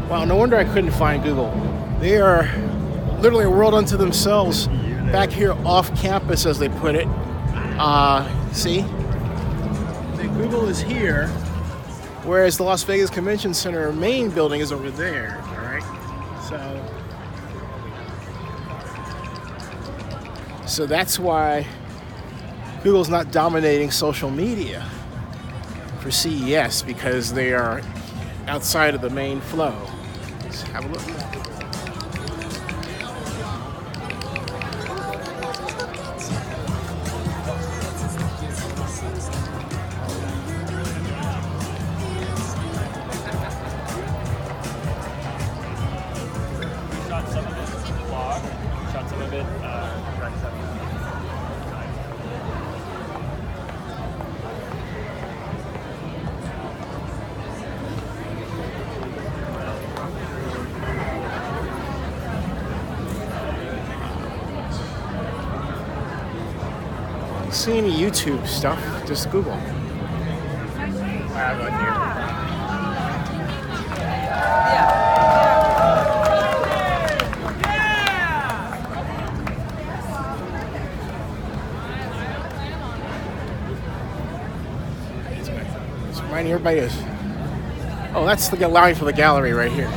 Wow, no wonder I couldn't find Google. They are literally a world unto themselves back here off campus, as they put it. See? Google is here, whereas the Las Vegas Convention Center main building is over there, all right? So that's why Google's not dominating social media for CES, because they are outside of the main flow. Let's have a look. Shot some of it vlog, shot some of it See any YouTube stuff, just Google. I have one here. It's reminding everybody is. Oh, that's the line for the gallery right here.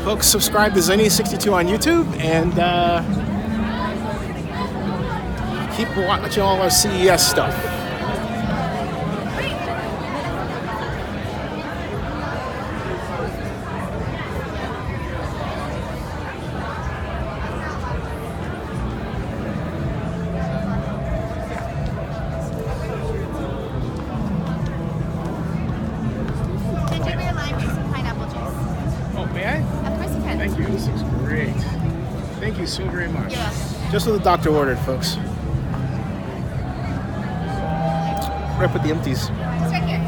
Folks, subscribe to Zenny62 on YouTube and keep watching all our CES stuff. Thank you. This looks great. Thank you so very much. Just what the doctor ordered, folks. Where I put the empties? It's right here.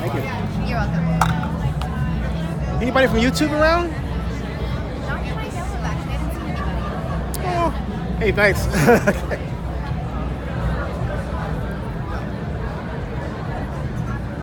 Thank you. You're welcome. Anybody from YouTube around? Not really, actually. I didn't see anybody. Oh, hey, thanks. Okay.